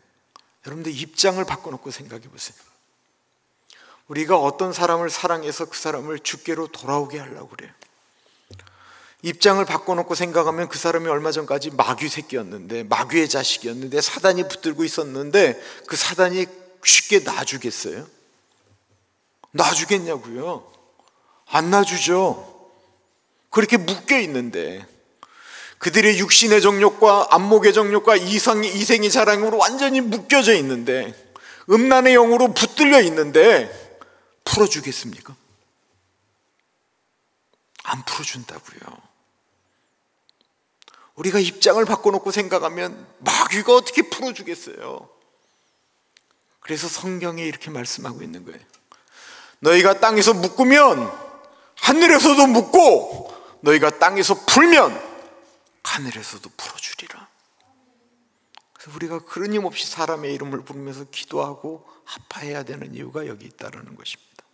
여러분들 입장을 바꿔놓고 생각해 보세요. 우리가 어떤 사람을 사랑해서 그 사람을 주께로 돌아오게 하려고 그래요. 입장을 바꿔놓고 생각하면 그 사람이 얼마 전까지 마귀 새끼였는데, 마귀의 자식이었는데, 사단이 붙들고 있었는데 그 사단이 쉽게 놔주겠어요? 놔주겠냐고요? 안 놔주죠. 그렇게 묶여 있는데, 그들의 육신의 정욕과 안목의 정욕과 이생의 자랑으로 완전히 묶여져 있는데, 음란의 영으로 붙들려 있는데 풀어주겠습니까? 안 풀어준다고요. 우리가 입장을 바꿔놓고 생각하면 마귀가 어떻게 풀어주겠어요? 그래서 성경에 이렇게 말씀하고 있는 거예요. 너희가 땅에서 묶으면 하늘에서도 묶고, 너희가 땅에서 풀면 하늘에서도 풀어주리라. 그래서 우리가 끊임없이 사람의 이름을 부르면서 기도하고 아파해야 되는 이유가 여기 있다는 것입니다.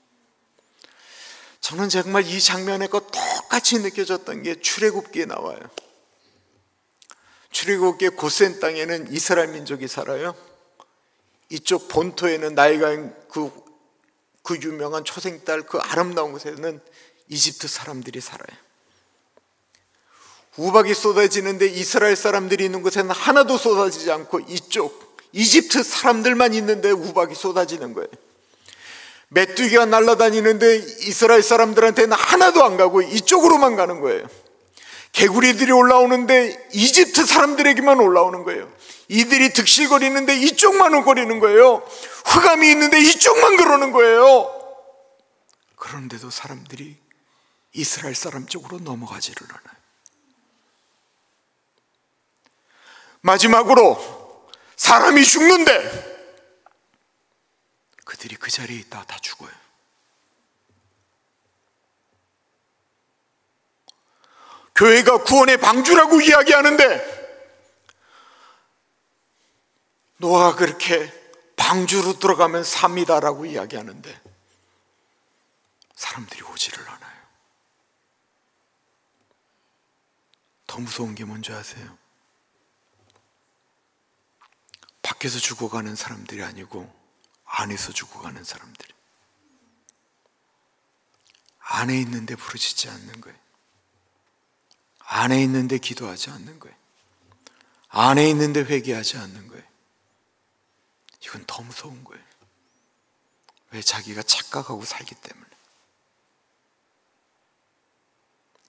저는 정말 이 장면과 똑같이 느껴졌던 게 출애굽기에 나와요. 출애굽기의 고센 땅에는 이스라엘 민족이 살아요. 이쪽 본토에는 나이가 그 유명한 초생딸 그 아름다운 곳에는 이집트 사람들이 살아요. 우박이 쏟아지는데 이스라엘 사람들이 있는 곳에는 하나도 쏟아지지 않고 이쪽 이집트 사람들만 있는데 우박이 쏟아지는 거예요. 메뚜기가 날아다니는데 이스라엘 사람들한테는 하나도 안 가고 이쪽으로만 가는 거예요. 개구리들이 올라오는데 이집트 사람들에게만 올라오는 거예요. 이들이 득실거리는데 이쪽만 거리는 거예요. 흑암이 있는데 이쪽만 그러는 거예요. 그런데도 사람들이 이스라엘 사람 쪽으로 넘어가지를 않아요. 마지막으로 사람이 죽는데 그들이 그 자리에 있다가 다 죽어요. 교회가 구원의 방주라고 이야기하는데 노아가 그렇게 방주로 들어가면 삽니다라고 이야기하는데 사람들이 오지를 않아요. 더 무서운 게 뭔지 아세요? 밖에서 죽어가는 사람들이 아니고 안에서 죽어가는 사람들이, 안에 있는데 부르짖지 않는 거예요. 안에 있는데 기도하지 않는 거예요. 안에 있는데 회개하지 않는 거예요. 이건 더 무서운 거예요. 왜? 자기가 착각하고 살기 때문에.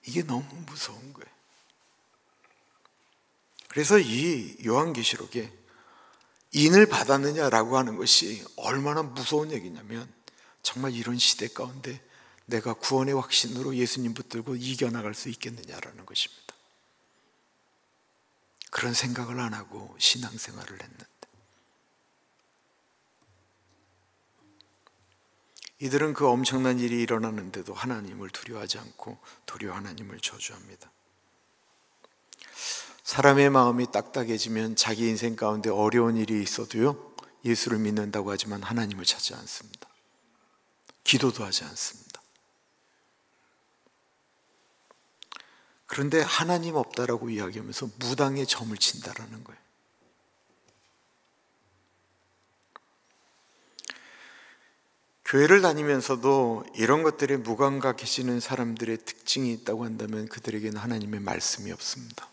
이게 너무 무서운 거예요. 그래서 이 요한계시록에 인을 받았느냐라고 하는 것이 얼마나 무서운 얘기냐면, 정말 이런 시대 가운데 내가 구원의 확신으로 예수님 붙들고 이겨나갈 수 있겠느냐라는 것입니다. 그런 생각을 안 하고 신앙생활을 했는데, 이들은 그 엄청난 일이 일어나는데도 하나님을 두려워하지 않고 도리어 하나님을 저주합니다. 사람의 마음이 딱딱해지면 자기 인생 가운데 어려운 일이 있어도요, 예수를 믿는다고 하지만 하나님을 찾지 않습니다. 기도도 하지 않습니다. 그런데 하나님 없다라고 이야기하면서 무당의 점을 친다라는 거예요. 교회를 다니면서도 이런 것들에 무감각해지는 사람들의 특징이 있다고 한다면 그들에게는 하나님의 말씀이 없습니다.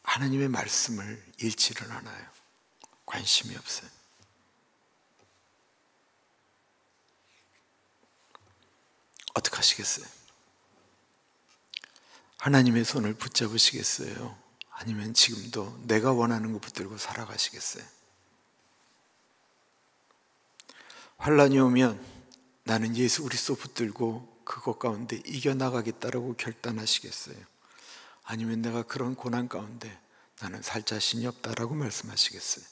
하나님의 말씀을 읽지를 않아요. 관심이 없어요. 어떻게 하시겠어요? 하나님의 손을 붙잡으시겠어요? 아니면 지금도 내가 원하는 거 붙들고 살아가시겠어요? 환난이 오면 나는 예수 그리스도 붙들고 그것 가운데 이겨나가겠다라고 결단하시겠어요? 아니면 내가 그런 고난 가운데 나는 살 자신이 없다라고 말씀하시겠어요?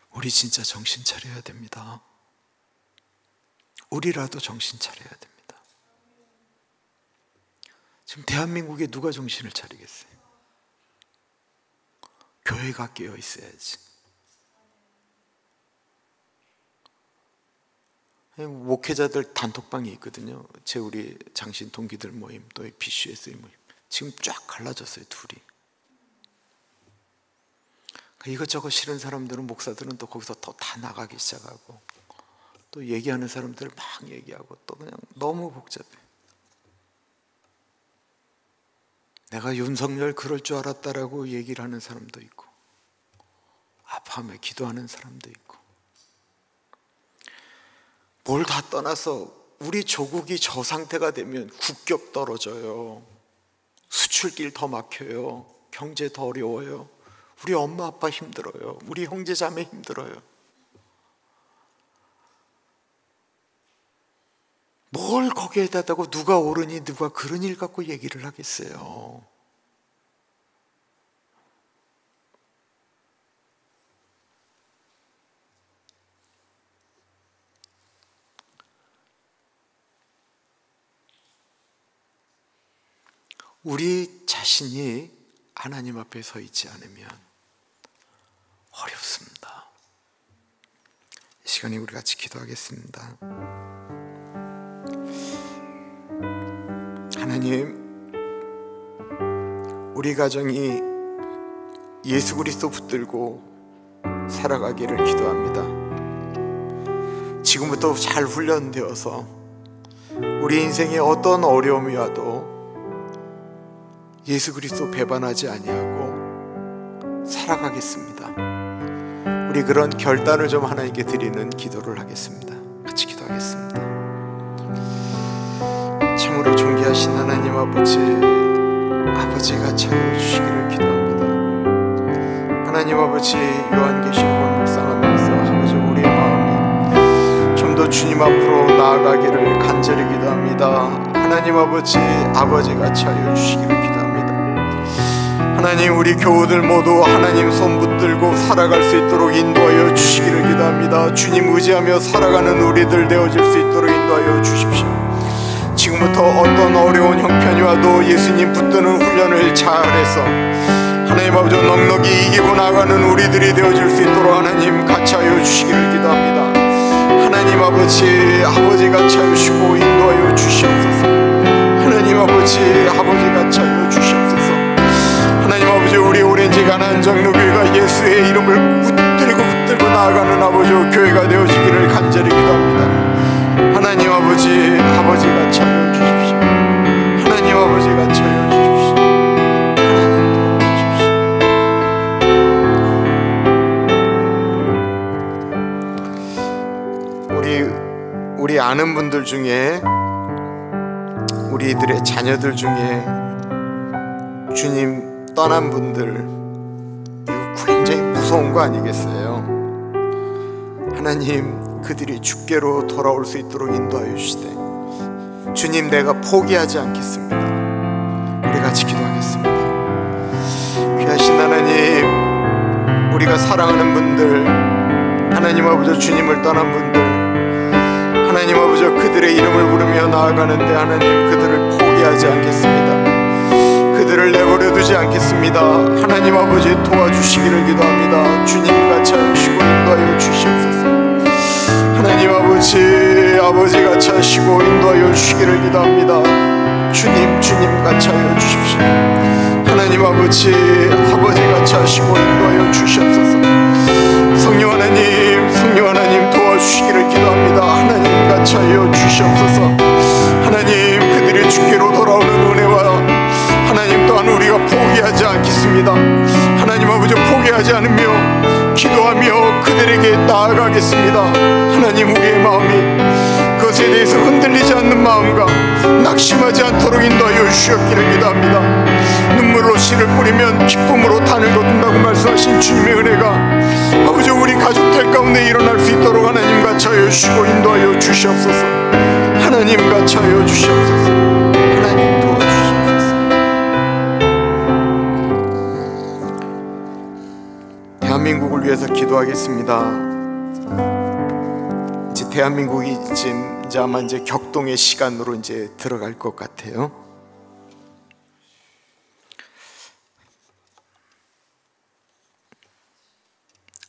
우리 진짜 정신 차려야 됩니다. 우리라도 정신 차려야 됩니다. 지금 대한민국에 누가 정신을 차리겠어요? 교회가 깨어 있어야지. 목회자들 단톡방이 있거든요. 우리 장신 동기들 모임, 또 BCS의 모임. 지금 쫙 갈라졌어요, 둘이. 이것저것 싫은 사람들은, 목사들은 또 거기서 더 다 나가기 시작하고, 또 얘기하는 사람들 막 얘기하고, 또 그냥 너무 복잡해. 내가 윤석열 그럴 줄 알았다라고 얘기를 하는 사람도 있고, 아파하며 기도하는 사람도 있고, 뭘 다 떠나서 우리 조국이 저 상태가 되면 국격 떨어져요. 수출길 더 막혀요. 경제 더 어려워요. 우리 엄마 아빠 힘들어요. 우리 형제 자매 힘들어요. 뭘 거기에다 대고 누가 옳으니 누가 그런 일 갖고 얘기를 하겠어요. 우리 자신이 하나님 앞에 서 있지 않으면 어렵습니다. 이 시간에 우리 같이 기도하겠습니다. 하나님, 우리 가정이 예수 그리스도 붙들고 살아가기를 기도합니다. 지금부터 잘 훈련되어서 우리 인생에 어떤 어려움이 와도 예수 그리스도 배반하지 아니하고 살아가겠습니다. 우리 그런 결단을 좀 하나님께 드리는 기도를 하겠습니다. 같이 기도하겠습니다. 참으로 존귀하신 하나님 아버지가 찾아주시기를 기도합니다. 하나님 아버지, 요한계시록을 묵상하면서 아버지 우리의 마음이 좀 더 주님 앞으로 나아가기를 간절히 기도합니다. 하나님 아버지가 찾아주시기를 기도합니다. 하나님, 우리 교우들 모두 하나님 손 붙들고 살아갈 수 있도록 인도하여 주시기를 기도합니다. 주님 의지하며 살아가는 우리들 되어질 수 있도록 인도하여 주십시오. 지금부터 어떤 어려운 형편이 와도 예수님 붙드는 훈련을 잘해서 하나님 아버지 넉넉히 이기고 나가는 우리들이 되어질 수 있도록 하나님 같이 하여 주시기를 기도합니다. 하나님 아버지가 차주시고 인도하여 주시옵소서. 하나님 아버지가 차여 주시옵소서. 하나님 아버지, 우리 오렌지 가난 정로교회가 예수의 이름을 붙들고 나아가는 교회가 되어지기를 간절히 기도합니다. 하나님 아버지가 차여 주십시오. 하나님 아버지가 차여 주십시오. 우리 아는 분들 중에, 우리들의 자녀들 중에 주님 떠난 분들, 이거 굉장히 무서운 거 아니겠어요? 하나님, 그들이 주께로 돌아올 수 있도록 인도하여 주시되, 주님, 내가 포기하지 않겠습니다. 우리 같이 기도하겠습니다. 귀하신 하나님, 우리가 사랑하는 분들, 하나님 아버지 주님을 떠난 분들, 하나님 아버지 그들의 이름을 부르며 나아가는데 하나님, 그들을 포기하지 않겠습니다. 그들을 내버려 두지 않겠습니다. 하나님 아버지 도와주시기를 기도합니다. 주님 같이 하시고 인도하여 주시옵소서. 하나님 아버지가 같이 하시고 인도하여 주시기를 기도합니다. 주님 같이 하여 주십시오. 하나님 아버지가 같이 하시고 인도하여 주시옵소서. 성령 하나님 도와주시기를 기도합니다. 하나님 같이 하여 주시옵소서. 하나님, 그들의 주께로 돌아오는 은혜와 하나님 또한 우리가 포기하지 않겠습니다. 하나님 아버지, 포기하지 않으며 기도하며 그들에게 나아가겠습니다. 하나님, 우리의 마음이 그것에 대해서 흔들리지 않는 마음과 낙심하지 않도록 인도하여 주셨기를 기도합니다. 눈물로 씨를 뿌리면 기쁨으로 단을 거둔다고 말씀하신 주님의 은혜가 아버지 우리 가족들 가운데 일어날 수 있도록 하나님 같이 하여 주시고 인도하여 주시옵소서. 하나님 같이 하여 주시옵소서. 하나님 도와주시옵소서. 대한민국을 위해서 기도하겠습니다. 이제 대한민국이 이제 아마 이제 격동의 시간으로 이제 들어갈 것 같아요.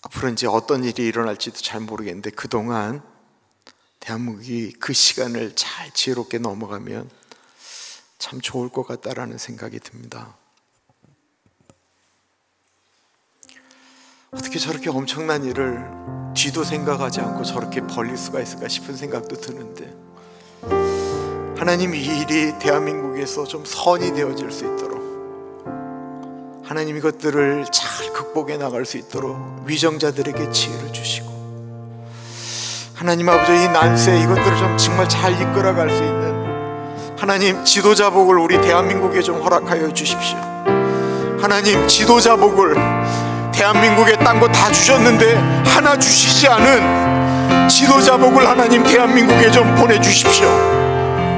앞으로 이제 어떤 일이 일어날지도 잘 모르겠는데 그동안 대한민국이 그 시간을 잘 지혜롭게 넘어가면 참 좋을 것 같다라는 생각이 듭니다. 어떻게 저렇게 엄청난 일을 뒤도 생각하지 않고 저렇게 벌릴 수가 있을까 싶은 생각도 드는데, 하나님, 이 일이 대한민국에서 좀 선이 되어질 수 있도록 하나님 이것들을 잘 극복해 나갈 수 있도록 위정자들에게 지혜를 주시고, 하나님 아버지 이 난세 이것들을 좀 정말 잘 이끌어갈 수 있는 하나님 지도자복을 우리 대한민국에 좀 허락하여 주십시오. 하나님, 지도자복을 대한민국에 딴 거 다 주셨는데 하나 주시지 않은 지도자복을 하나님 대한민국에 좀 보내주십시오.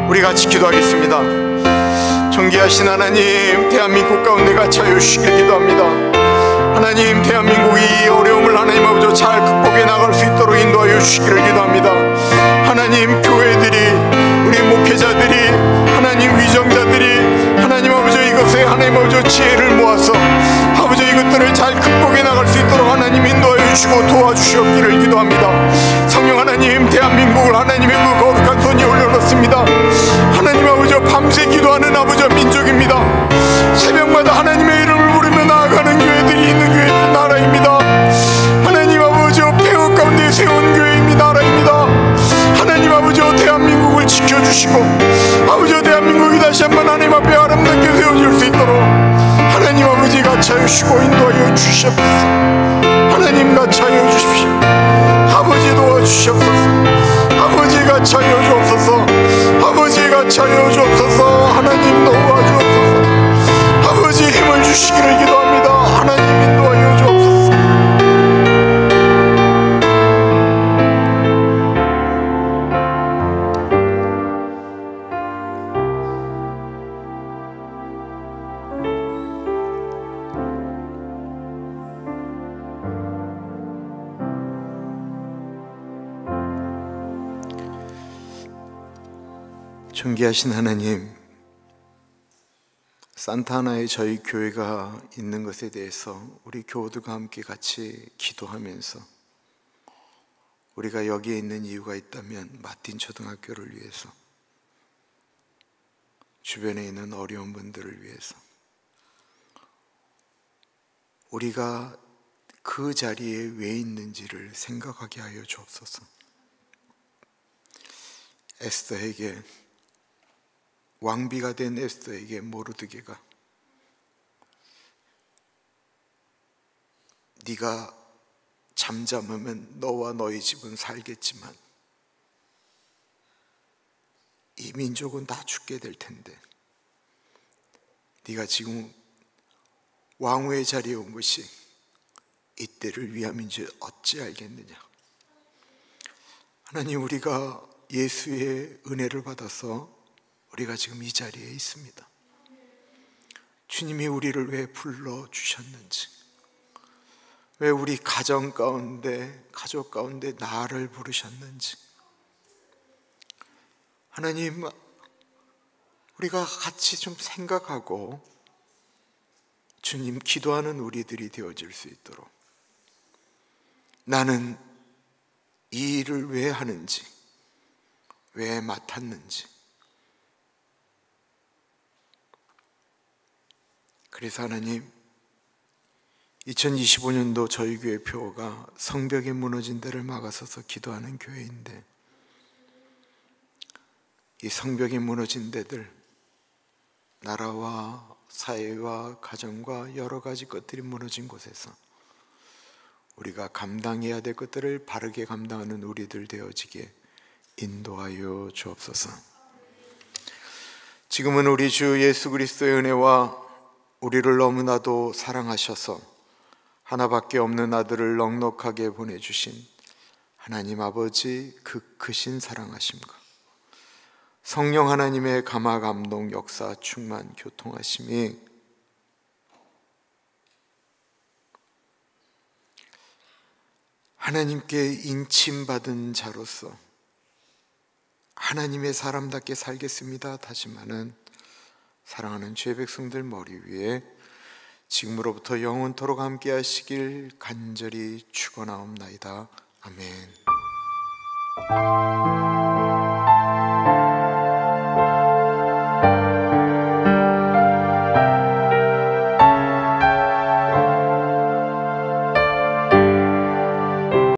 우리 같이 기도하겠습니다. 존귀하신 하나님, 대한민국 가운데 같이 하여 주시길 기도합니다. 하나님, 대한민국이 이 어려움을 하나님 아버지 잘 극복해 나갈 수 있도록 인도하여 주시기를 기도합니다. 하나님, 교회들이, 우리 목회자들이, 하나님 위정자들이 하나님 아버지 이것에 하나님 아버지 지혜를 모아서 아버지 이것들을 잘 극복해 나갈 수 있도록 하나님 인도하여 주시고 도와주시옵기를 기도합니다. 성령 하나님, 대한민국을 하나님의 그 거룩한 손이 올려놓습니다. 하나님 아버지 밤새 기도하는 아버지 민족입니다. 새벽마다 하나님의 이름을 부르며 나아가는 교회들이 있는 교회들 나라입니다. 하나님 아버지 폐허 가운데 세운 교회입니다. 나라입니다. 하나님 아버지 대한민국을 지켜주시고 아버지 대한민국이 다시 한번 하나님 앞에 아름답게 세워질 수 있도록 하나님 아버지 같이 하여 주시고 인도하여 주시옵소서. 하나님 같이 하여 주십시오. 아버지 도와주시옵소서. 아버지 같이 하여 주옵소서. 아버지 같이 하여 주옵소서. 하나님 도와주옵소서. 아버지 힘을 주시기를 기도합니다. 하나님 인도하여 주옵소서. 존귀하신 하나님, 산타하나에 저희 교회가 있는 것에 대해서 우리 교우들과 함께 같이 기도하면서 우리가 여기에 있는 이유가 있다면 마틴 초등학교를 위해서, 주변에 있는 어려운 분들을 위해서, 우리가 그 자리에 왜 있는지를 생각하게 하여 주옵소서. 에스더에게, 왕비가 된 에스더에게 모르드게가 네가 잠잠하면 너와 너희 집은 살겠지만 이 민족은 다 죽게 될 텐데 네가 지금 왕후의 자리에 온 것이 이때를 위함인지 어찌 알겠느냐. 하나님, 우리가 예수의 은혜를 받아서 우리가 지금 이 자리에 있습니다. 주님이 우리를 왜 불러주셨는지, 왜 우리 가정 가운데, 가족 가운데 나를 부르셨는지, 하나님, 우리가 같이 좀 생각하고 주님 기도하는 우리들이 되어질 수 있도록, 나는 이 일을 왜 하는지, 왜 맡았는지, 그래서 하나님, 2025년도 저희 교회 표어가 성벽이 무너진 데를 막아서서 기도하는 교회인데, 이 성벽이 무너진 데들, 나라와 사회와 가정과 여러 가지 것들이 무너진 곳에서 우리가 감당해야 될 것들을 바르게 감당하는 우리들 되어지게 인도하여 주옵소서. 지금은 우리 주 예수 그리스도의 은혜와 우리를 너무나도 사랑하셔서 하나밖에 없는 아들을 넉넉하게 보내주신 하나님 아버지 그 크신 사랑하심과 성령 하나님의 감화 감동 역사 충만 교통하심이 하나님께 인침받은 자로서 하나님의 사람답게 살겠습니다 다짐하는 사랑하는 주의 백성들 머리 위에 지금으로부터 영원토록 함께 하시길 간절히 축원하옵나이다. 아멘.